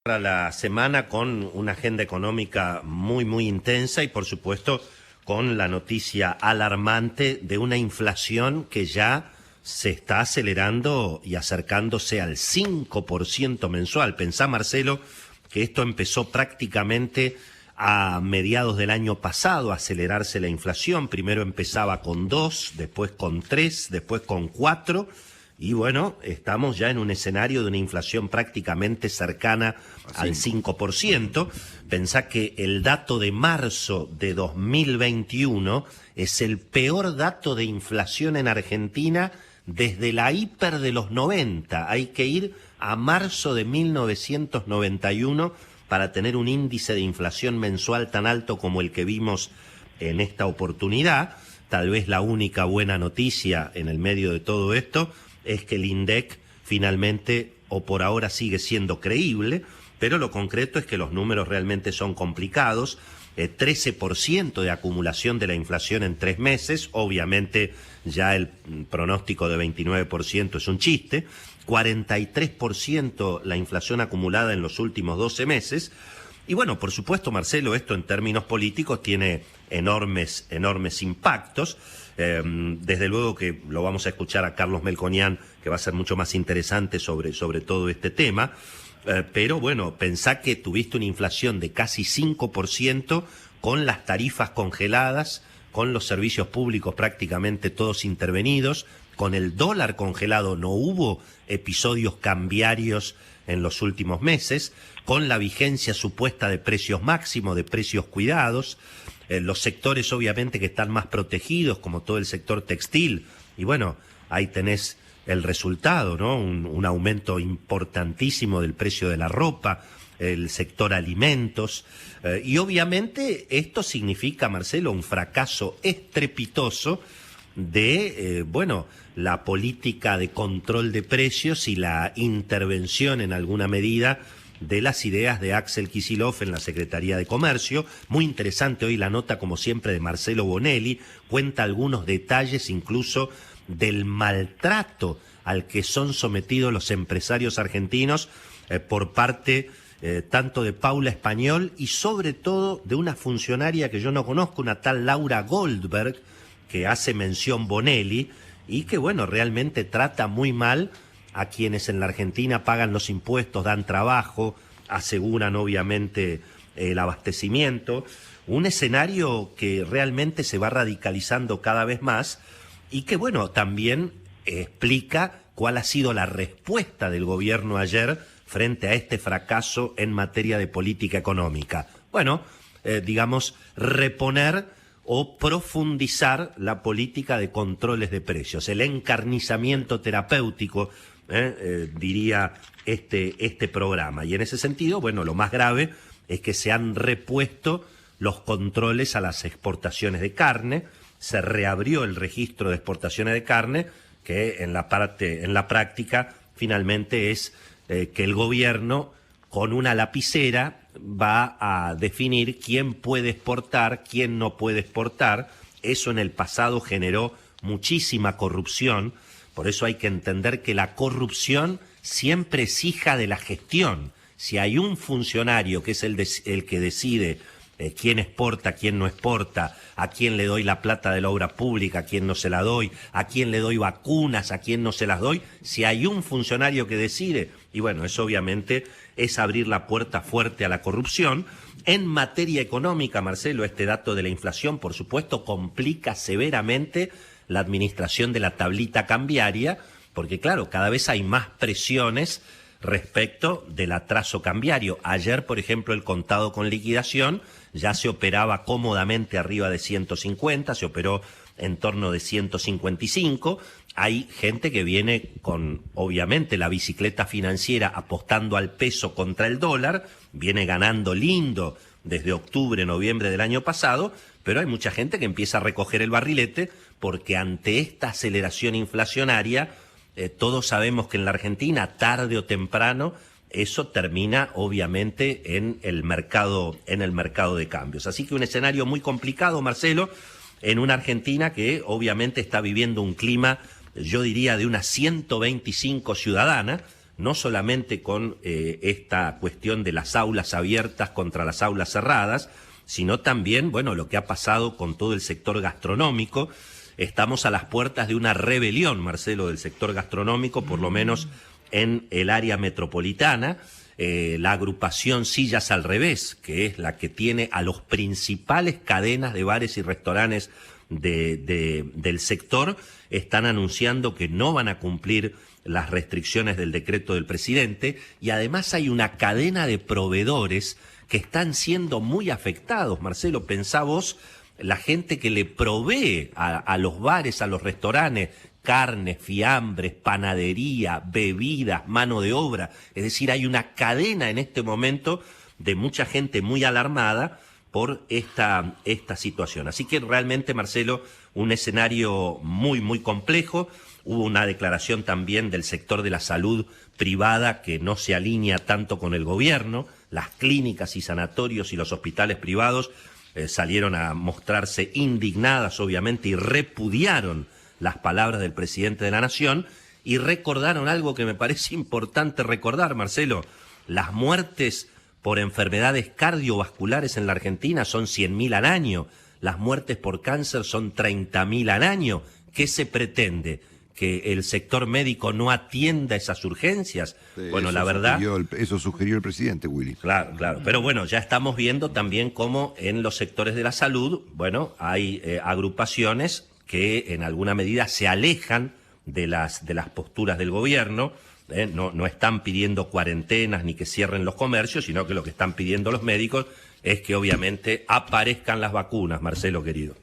Para la semana con una agenda económica muy intensa y por supuesto con la noticia alarmante de una inflación que ya se está acelerando y acercándose al 5% mensual. Pensá, Marcelo, que esto empezó prácticamente a mediados del año pasado a acelerarse la inflación. Primero empezaba con 2, después con 3, después con 4. Y bueno, estamos ya en un escenario de una inflación prácticamente cercana al 5%. Pensá que el dato de marzo de 2021 es el peor dato de inflación en Argentina desde la hiper de los 90. Hay que ir a marzo de 1991 para tener un índice de inflación mensual tan alto como el que vimos en esta oportunidad. Tal vez la única buena noticia en el medio de todo esto es que el INDEC finalmente, o por ahora, sigue siendo creíble, pero lo concreto es que los números realmente son complicados. 13% de acumulación de la inflación en 3 meses, obviamente ya el pronóstico de 29% es un chiste, 43% la inflación acumulada en los últimos 12 meses, y bueno, por supuesto, Marcelo, esto en términos políticos tiene enormes impactos. Desde luego que lo vamos a escuchar a Carlos Melconian, que va a ser mucho más interesante sobre todo este tema. Pero bueno, pensá que tuviste una inflación de casi 5% con las tarifas congeladas, con los servicios públicos prácticamente todos intervenidos, con el dólar congelado. No hubo episodios cambiarios en los últimos meses, con la vigencia supuesta de precios máximos, de precios cuidados, los sectores obviamente que están más protegidos, como todo el sector textil, y bueno, ahí tenés el resultado, ¿no? Un aumento importantísimo del precio de la ropa, el sector alimentos, y obviamente esto significa, Marcelo, un fracaso estrepitoso de, la política de control de precios y la intervención en alguna medida de las ideas de Axel Kicillof en la Secretaría de Comercio. Muy interesante hoy la nota, como siempre, de Marcelo Bonelli, cuenta algunos detalles incluso del maltrato al que son sometidos los empresarios argentinos por parte tanto de Paula Español y sobre todo de una funcionaria que yo no conozco, una tal Laura Goldberg, que hace mención Bonelli y que, bueno, realmente trata muy mal a quienes en la Argentina pagan los impuestos, dan trabajo, aseguran obviamente el abastecimiento. Un escenario que realmente se va radicalizando cada vez más y que, bueno, también explica cuál ha sido la respuesta del gobierno ayer frente a este fracaso en materia de política económica. Bueno, reponer o profundizar la política de controles de precios, el encarnizamiento terapéutico, diría este programa. Y en ese sentido, bueno, lo más grave es que se han repuesto los controles a las exportaciones de carne, se reabrió el registro de exportaciones de carne, que en la práctica finalmente es que el gobierno con una lapicera va a definir quién puede exportar, quién no puede exportar. Eso en el pasado generó muchísima corrupción. Por eso hay que entender que la corrupción siempre es hija de la gestión. Si hay un funcionario que es el que decide quién exporta, quién no exporta, a quién le doy la plata de la obra pública, a quién no se la doy, a quién le doy vacunas, a quién no se las doy, si hay un funcionario que decide, y bueno, eso obviamente es abrir la puerta fuerte a la corrupción. En materia económica, Marcelo, este dato de la inflación, por supuesto, complica severamente la administración de la tablita cambiaria, porque claro, cada vez hay más presiones respecto del atraso cambiario. Ayer, por ejemplo, el contado con liquidación ya se operaba cómodamente arriba de 150, se operó en torno de 155. Hay gente que viene con, obviamente, la bicicleta financiera apostando al peso contra el dólar, viene ganando lindo desde octubre, noviembre del año pasado, pero hay mucha gente que empieza a recoger el barrilete porque ante esta aceleración inflacionaria, todos sabemos que en la Argentina, tarde o temprano, eso termina obviamente en el mercado de cambios. Así que un escenario muy complicado, Marcelo, en una Argentina que obviamente está viviendo un clima, yo diría, de una 125 ciudadana, no solamente con esta cuestión de las aulas abiertas contra las aulas cerradas, sino también, bueno, lo que ha pasado con todo el sector gastronómico. Estamos a las puertas de una rebelión, Marcelo, del sector gastronómico, por lo menos en el área metropolitana. La agrupación Sillas al Revés, que es la que tiene a los principales cadenas de bares y restaurantes del sector, están anunciando que no van a cumplir las restricciones del decreto del presidente, y además hay una cadena de proveedores que están siendo muy afectados. Marcelo, pensá vos, la gente que le provee a los bares, a los restaurantes, carnes, fiambres, panadería, bebidas, mano de obra. Es decir, hay una cadena en este momento de mucha gente muy alarmada por esta situación. Así que realmente, Marcelo, un escenario muy, muy complejo. Hubo una declaración también del sector de la salud privada que no se alinea tanto con el gobierno. Las clínicas y sanatorios y los hospitales privados salieron a mostrarse indignadas, obviamente, y repudiaron las palabras del presidente de la Nación, y recordaron algo que me parece importante recordar, Marcelo. Las muertes por enfermedades cardiovasculares en la Argentina son 100.000 al año, las muertes por cáncer son 30.000 al año. ¿Qué se pretende? ¿Que el sector médico no atienda esas urgencias? Sí, bueno, la verdad... Eso sugirió el presidente, Willy. Claro, claro. Pero bueno, ya estamos viendo también cómo en los sectores de la salud, bueno, hay agrupaciones que en alguna medida se alejan de las posturas del gobierno. No están pidiendo cuarentenas ni que cierren los comercios, sino que lo que están pidiendo los médicos es que obviamente aparezcan las vacunas, Marcelo querido.